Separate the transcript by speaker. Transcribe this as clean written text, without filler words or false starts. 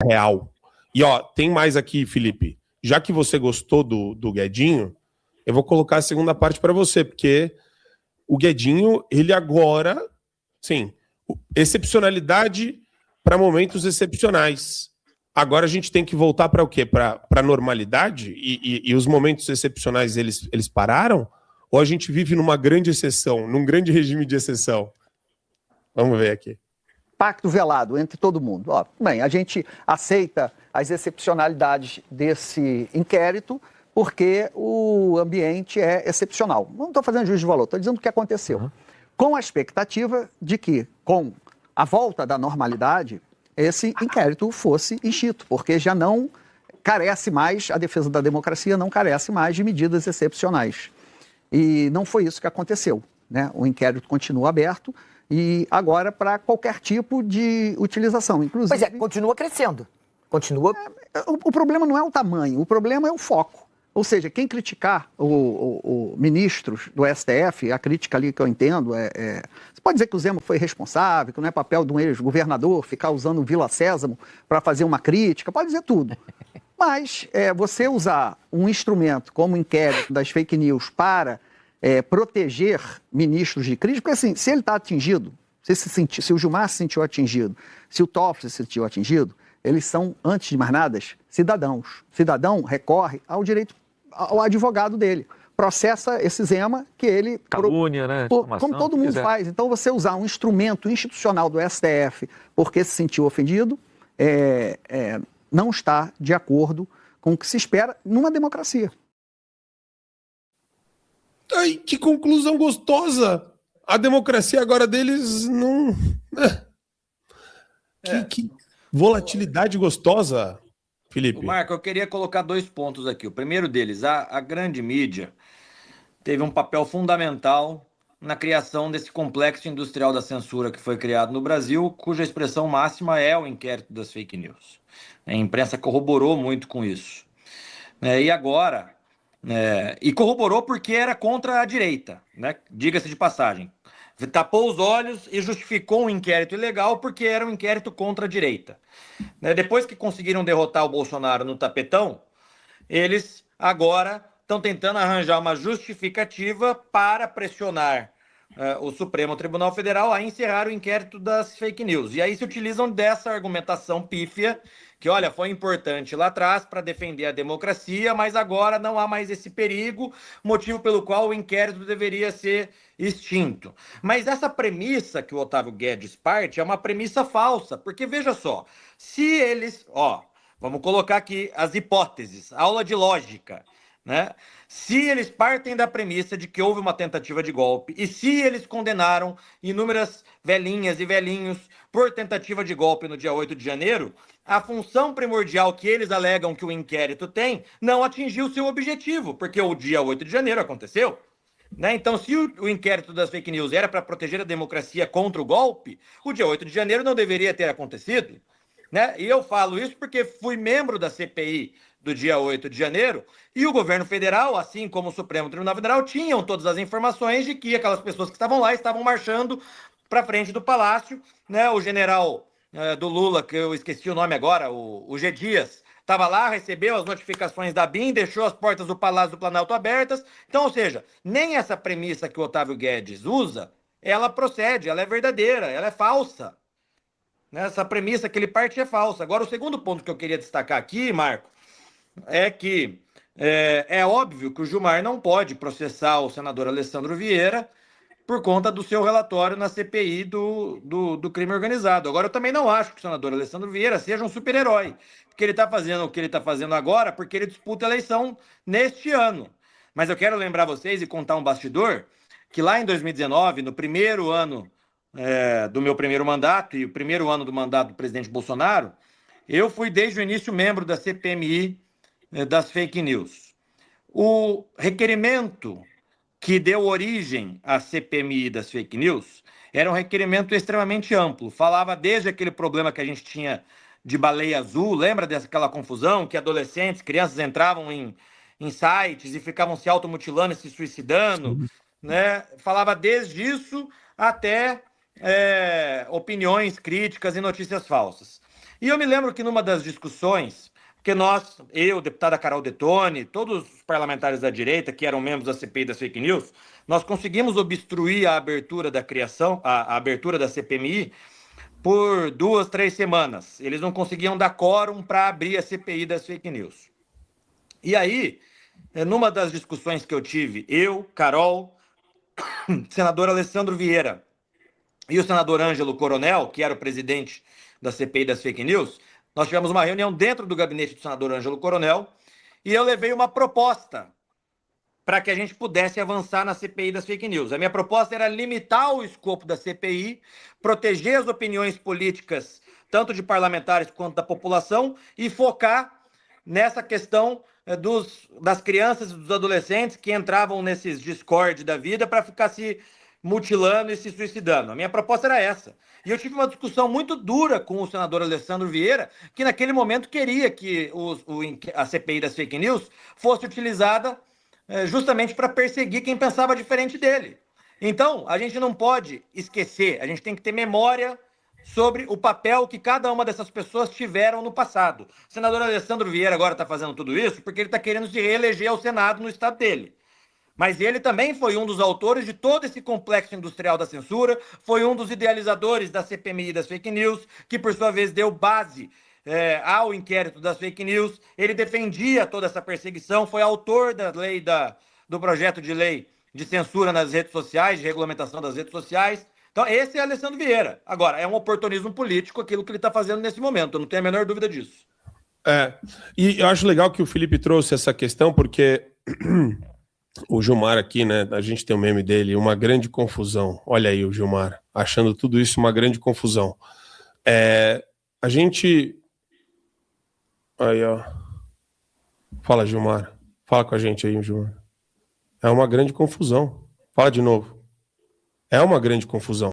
Speaker 1: real. E ó, tem mais aqui, Felipe. Já que você gostou do Guedinho, eu vou colocar a segunda parte para você, porque o Guedinho, ele agora, sim, excepcionalidade para momentos excepcionais. Agora a gente tem que voltar para o quê? Para a normalidade? E os momentos excepcionais, eles pararam? Ou a gente vive numa grande exceção, num grande regime de exceção? Vamos ver aqui.
Speaker 2: Pacto velado entre todo mundo. Ó, bem, a gente aceita as excepcionalidades desse inquérito porque o ambiente é excepcional. Não estou fazendo juízo de valor, estou dizendo o que aconteceu. Com a expectativa de que, com a volta da normalidade, esse inquérito fosse extinto, porque já não carece mais, a defesa da democracia não carece mais de medidas excepcionais. E não foi isso que aconteceu, né? O inquérito continua aberto e agora para qualquer tipo de utilização, inclusive...
Speaker 3: Pois é, continua crescendo. Continua...
Speaker 2: O problema não é o tamanho, o problema é o foco. Ou seja, quem criticar o ministros do STF, a crítica ali que eu entendo Você pode dizer que o Zema foi responsável, que não é papel de um ex-governador ficar usando o Vila Sésamo para fazer uma crítica, pode dizer tudo. Mas você usar um instrumento como o inquérito das fake news para proteger ministros de crítica, porque assim, se ele está atingido, se o Gilmar se sentiu atingido, se o Toffoli se sentiu atingido, eles são, antes de mais nada, cidadãos. Cidadão recorre ao direito, ao advogado dele. Processa esse Zema que ele...
Speaker 4: Calúnia, né?
Speaker 2: Como todo mundo faz. Então, você usar um instrumento institucional do STF porque se sentiu ofendido, não está de acordo com o que se espera numa democracia.
Speaker 1: Ai, que conclusão gostosa! A democracia agora deles não... Que volatilidade gostosa, Felipe.
Speaker 5: Marco, eu queria colocar 2 pontos aqui. O primeiro deles, a grande mídia teve um papel fundamental na criação desse complexo industrial da censura que foi criado no Brasil, cuja expressão máxima é o inquérito das fake news. A imprensa corroborou muito com isso. E agora... e corroborou porque era contra a direita, né? Diga-se de passagem. Tapou os olhos e justificou um inquérito ilegal porque era um inquérito contra a direita. Depois que conseguiram derrotar o Bolsonaro no tapetão, eles agora estão tentando arranjar uma justificativa para pressionar o Supremo Tribunal Federal a encerrar o inquérito das fake news. E aí se utilizam dessa argumentação pífia que, olha, foi importante lá atrás para defender a democracia, mas agora não há mais esse perigo, motivo pelo qual o inquérito deveria ser extinto. Mas essa premissa que o Otávio Guedes parte é uma premissa falsa, porque veja só, se eles... vamos colocar aqui as hipóteses, aula de lógica, né? Se eles partem da premissa de que houve uma tentativa de golpe e se eles condenaram inúmeras velhinhas e velhinhos por tentativa de golpe no dia 8 de janeiro, a função primordial que eles alegam que o inquérito tem não atingiu seu objetivo, porque o dia 8 de janeiro aconteceu. Então, se o inquérito das fake news era para proteger a democracia contra o golpe, o dia 8 de janeiro não deveria ter acontecido. E eu falo isso porque fui membro da CPI do dia 8 de janeiro, e o governo federal, assim como o Supremo Tribunal Federal, tinham todas as informações de que aquelas pessoas que estavam lá estavam marchando para frente do Palácio. O general do Lula, que eu esqueci o nome agora, o G. Dias, estava lá, recebeu as notificações da BIM, deixou as portas do Palácio do Planalto abertas. Então, ou seja, nem essa premissa que o Otávio Guedes usa, ela procede, ela é verdadeira, ela é falsa. Essa premissa que ele parte é falsa. Agora, o segundo ponto que eu queria destacar aqui, Marco, é que é óbvio que o Gilmar não pode processar o senador Alessandro Vieira por conta do seu relatório na CPI do crime organizado. Agora, eu também não acho que o senador Alessandro Vieira seja um super-herói, porque ele está fazendo o que ele está fazendo agora, porque ele disputa a eleição neste ano. Mas eu quero lembrar vocês e contar um bastidor, que lá em 2019, no primeiro ano do meu primeiro mandato e o primeiro ano do mandato do presidente Bolsonaro, eu fui desde o início membro da CPMI das fake news. O requerimento que deu origem à CPMI das fake news era um requerimento extremamente amplo. Falava desde aquele problema que a gente tinha de baleia azul, lembra daquela confusão que adolescentes, crianças entravam em sites e ficavam se automutilando e se suicidando, Falava desde isso até opiniões, críticas e notícias falsas. E eu me lembro que numa das discussões, porque nós, eu, deputada Carol Detone, todos os parlamentares da direita que eram membros da CPI das fake news, nós conseguimos obstruir a abertura da criação, a abertura da CPMI por 2, 3 semanas. Eles não conseguiam dar quórum para abrir a CPI das fake news. E aí, numa das discussões que eu tive, eu, Carol, senador Alessandro Vieira e o senador Ângelo Coronel, que era o presidente da CPI das fake news, nós tivemos uma reunião dentro do gabinete do senador Ângelo Coronel e eu levei uma proposta para que a gente pudesse avançar na CPI das fake news. A minha proposta era limitar o escopo da CPI, proteger as opiniões políticas, tanto de parlamentares quanto da população, e focar nessa questão das crianças e dos adolescentes que entravam nesses Discord da vida para ficar se mutilando e se suicidando. A minha proposta era essa. E eu tive uma discussão muito dura com o senador Alessandro Vieira, que naquele momento queria que a CPI das fake news fosse utilizada justamente para perseguir quem pensava diferente dele. Então, a gente não pode esquecer, a gente tem que ter memória sobre o papel que cada uma dessas pessoas tiveram no passado. O senador Alessandro Vieira agora está fazendo tudo isso porque ele está querendo se reeleger ao Senado no estado dele. Mas ele também foi um dos autores de todo esse complexo industrial da censura, foi um dos idealizadores da CPMI das fake news, que por sua vez deu base ao inquérito das fake news. Ele defendia toda essa perseguição, foi autor da lei do projeto de lei de censura nas redes sociais, de regulamentação das redes sociais. Então, esse é Alessandro Vieira. Agora, é um oportunismo político aquilo que ele está fazendo nesse momento, eu não tenho a menor dúvida disso.
Speaker 1: E eu acho legal que o Felipe trouxe essa questão, porque o Gilmar aqui, né, a gente tem o meme dele, uma grande confusão. Olha aí o Gilmar, achando tudo isso uma grande confusão. A gente... Aí, ó. Fala, Gilmar. Fala com a gente aí, Gilmar. É uma grande confusão. Fala de novo. É uma grande confusão.